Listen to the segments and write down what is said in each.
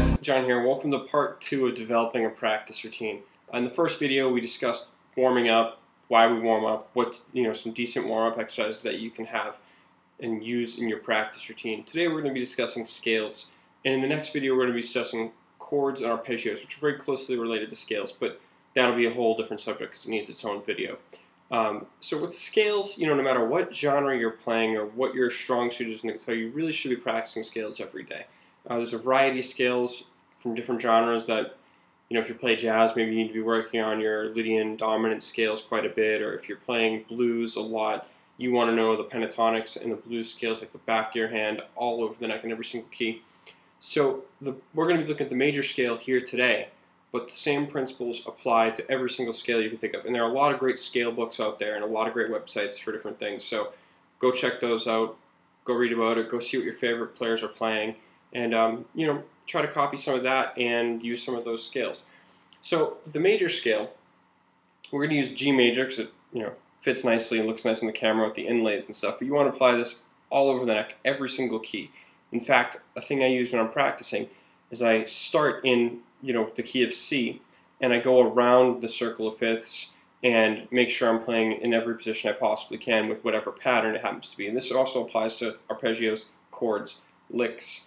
guys, John here. Welcome to part 2 of developing a practice routine. In the first video, we discussed warming up, why we warm up, some decent warm-up exercises that you can have and use in your practice routine. Today, we're going to be discussing scales, and in the next video, we're going to be discussing chords and arpeggios, which are very closely related to scales, but that'll be a whole different subject because it needs its own video. So with scales, no matter what genre you're playing or what your strong suit is in the guitar, you really should be practicing scales every day. There's a variety of scales from different genres that, if you play jazz, maybe you need to be working on your Lydian dominant scales quite a bit, or if you're playing blues a lot, you want to know the pentatonics and the blues scales like the back of your hand all over the neck in every single key. So we're going to be looking at the major scale here today, but the same principles apply to every single scale you can think of. And there are a lot of great scale books out there and a lot of great websites for different things. So go check those out, go read about it, go see what your favorite players are playing, and try to copy some of that and use some of those scales. So the major scale, we're going to use G major because it fits nicely and looks nice on the camera with the inlays and stuff. But you want to apply this all over the neck, every single key. In fact, a thing I use when I'm practicing is I start in the key of C, and I go around the circle of fifths and make sure I'm playing in every position I possibly can with whatever pattern it happens to be. And this also applies to arpeggios, chords, licks,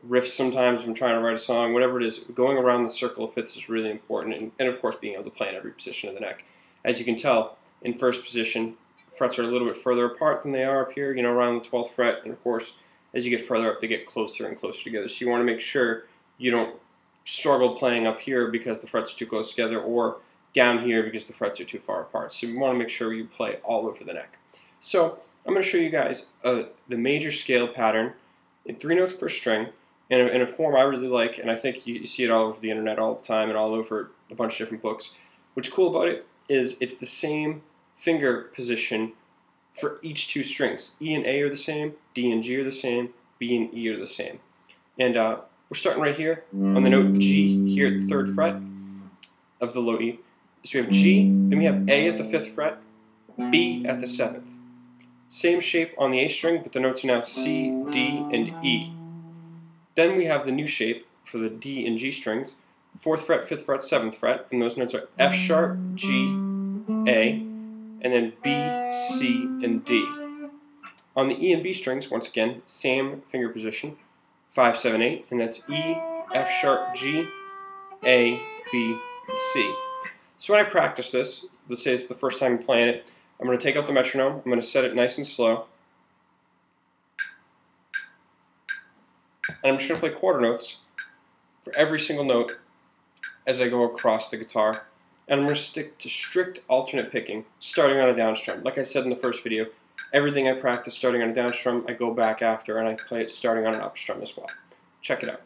riffs sometimes if I'm trying to write a song, whatever it is. Going around the circle of fifths is really important, and of course being able to play in every position of the neck. As you can tell, in first position, frets are a little bit further apart than they are up here, around the 12th fret, and of course, as you get further up, they get closer and closer together. So you want to make sure you don't struggle playing up here because the frets are too close together, or down here because the frets are too far apart. So you want to make sure you play all over the neck. So I'm going to show you guys the major scale pattern in 3 notes per string, in a form I really like, and I think you see it all over the internet all the time and all over a bunch of different books. What's cool about it is it's the same finger position for each 2 strings. E and A are the same, D and G are the same, B and E are the same. And we're starting right here on the note G here at the 3rd fret of the low E. So we have G, then we have A at the 5th fret, B at the 7th. Same shape on the A string, but the notes are now C, D, and E. Then we have the new shape for the D and G strings, 4th fret, 5th fret, 7th fret, and those notes are F sharp, G, A, and then B, C, and D. On the E and B strings, once again, same finger position, 5, 7, 8, and that's E, F sharp, G, A, B, C. So when I practice this, let's say it's the first time I'm playing it, I'm going to take out the metronome, I'm going to set it nice and slow, and I'm just going to play quarter notes for every single note as I go across the guitar. And I'm going to stick to strict alternate picking, starting on a down strum. Like I said in the first video, everything I practice starting on a down strum, I go back after, and I play it starting on an up strum as well. Check it out.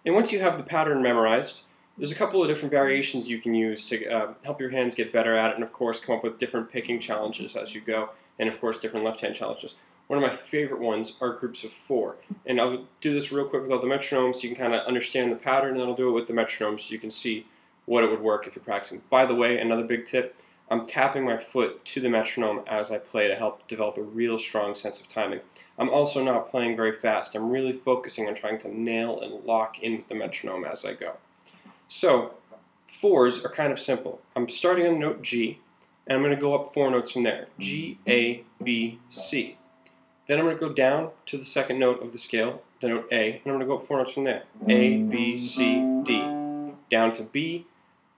And once you have the pattern memorized, there's a couple of different variations you can use to help your hands get better at it, and of course come up with different picking challenges as you go, and of course different left-hand challenges. One of my favorite ones are groups of 4, and I'll do this real quick without the metronome so you can kind of understand the pattern, and then I'll do it with the metronome so you can see what it would work if you're practicing. By the way, another big tip, I'm tapping my foot to the metronome as I play to help develop a real strong sense of timing. I'm also not playing very fast. I'm really focusing on trying to nail and lock in with the metronome as I go. So, 4s are kind of simple. I'm starting on the note G, and I'm going to go up 4 notes from there. G, A, B, C. Then I'm going to go down to the 2nd note of the scale, the note A, and I'm going to go up 4 notes from there. A, B, C, D. Down to B,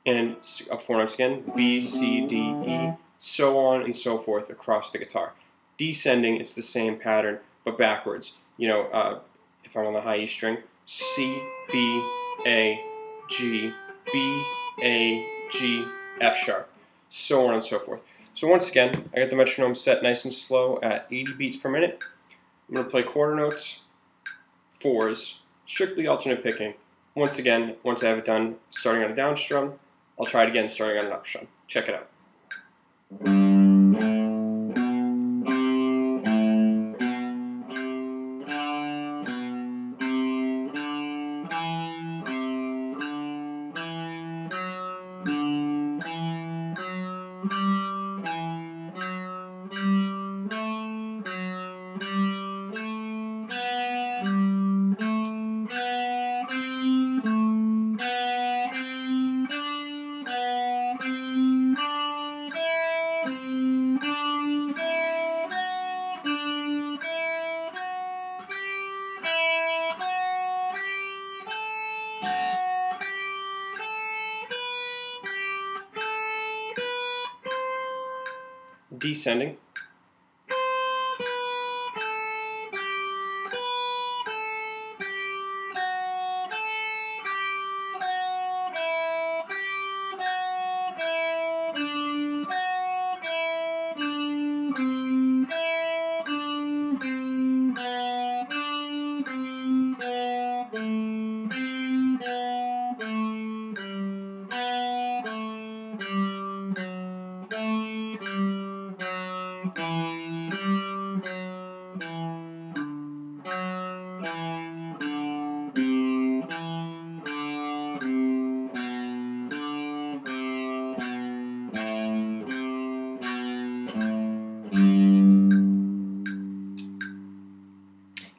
and up 4 notes again, B, C, D, E, so on and so forth across the guitar. Descending, it's the same pattern, but backwards. If I'm on the high E string, C, B, A, G, B, A, G, F sharp, so on and so forth. So once again, I got the metronome set nice and slow at 80 beats per minute. I'm going to play quarter notes, 4s, strictly alternate picking, Once again, once I have it done starting on a down strum, I'll try it again starting on an up strum. Check it out. Descending.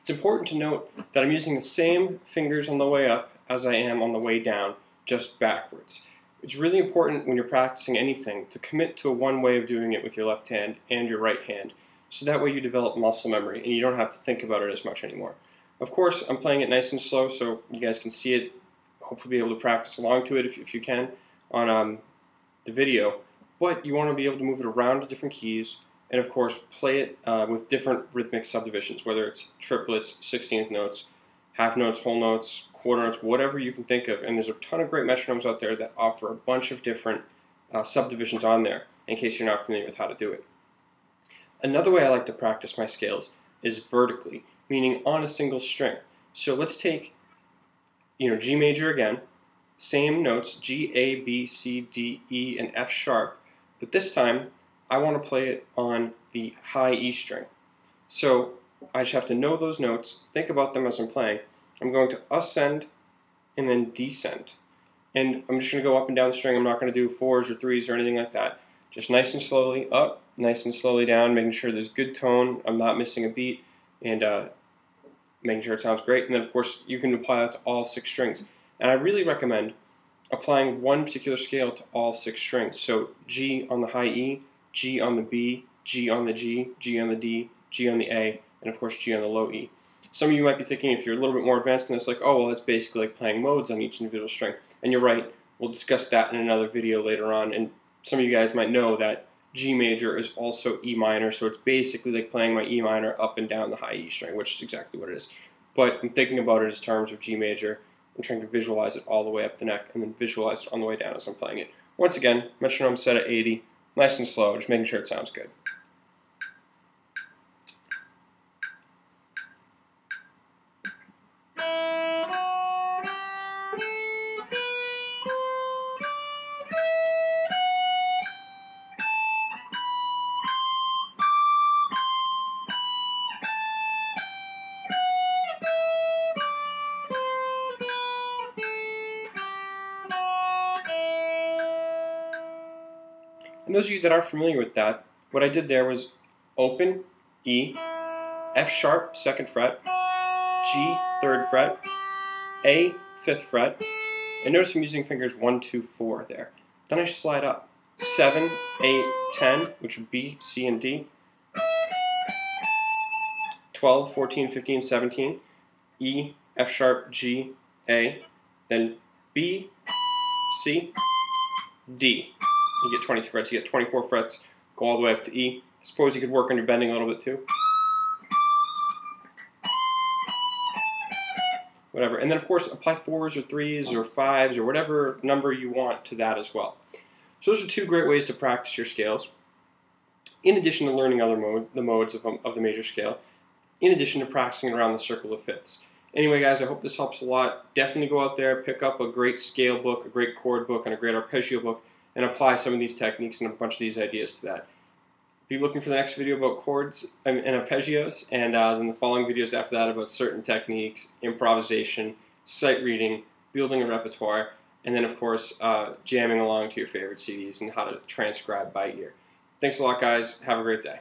It's important to note that I'm using the same fingers on the way up as I am on the way down, just backwards. It's really important when you're practicing anything to commit to one way of doing it with your left hand and your right hand, so that way you develop muscle memory and you don't have to think about it as much anymore. Of course, I'm playing it nice and slow so you guys can see it, hopefully be able to practice along to it if you can on the video, but you want to be able to move it around to different keys, and of course play it with different rhythmic subdivisions, whether it's triplets, 16th notes, half notes, whole notes, quarter notes, whatever you can think of. And there's a ton of great metronomes out there that offer a bunch of different subdivisions on there, in case you're not familiar with how to do it. Another way I like to practice my scales is vertically, meaning on a single string. So let's take, G major again, same notes, G, A, B, C, D, E, and F sharp, but this time I want to play it on the high E string. So I just have to know those notes, think about them as I'm playing. I'm going to ascend and then descend. And I'm just going to go up and down the string. I'm not going to do fours or threes or anything like that. Just nice and slowly up, nice and slowly down, making sure there's good tone, I'm not missing a beat, and making sure it sounds great. And then of course you can apply that to all 6 strings. And I really recommend applying one particular scale to all 6 strings. So G on the high E, G on the B, G on the G, G on the D, G on the A, and of course G on the low E. Some of you might be thinking, if you're a little bit more advanced than this, like, oh, well, that's basically like playing modes on each individual string. And you're right. We'll discuss that in another video later on. And some of you guys might know that G major is also E minor, so it's basically like playing my E minor up and down the high E string, which is exactly what it is. But I'm thinking about it as terms of G major and trying to visualize it all the way up the neck and then visualize it on the way down as I'm playing it. Once again, metronome set at 80. Nice and slow, just making sure it sounds good. And those of you that aren't familiar with that, what I did there was open, E, F sharp, 2nd fret, G, 3rd fret, A, 5th fret, and notice I'm using fingers 1, 2, 4 there. Then I slide up, 7, 8, 10, which would B, C, and D, 12, 14, 15, 17, E, F sharp, G, A, then B, C, D. You get 22 frets, you get 24 frets, go all the way up to E. I suppose you could work on your bending a little bit too. Whatever. And then of course apply 4s or 3s or 5s or whatever number you want to that as well. So those are 2 great ways to practice your scales, in addition to learning other the modes of the major scale, in addition to practicing around the circle of fifths. Anyway, guys, I hope this helps a lot. Definitely go out there, pick up a great scale book, a great chord book, and a great arpeggio book, and apply some of these techniques and a bunch of these ideas to that. Be looking for the next video about chords and arpeggios, and then the following videos after that about certain techniques, improvisation, sight reading, building a repertoire, and then, of course, jamming along to your favorite CDs and how to transcribe by ear. Thanks a lot, guys. Have a great day.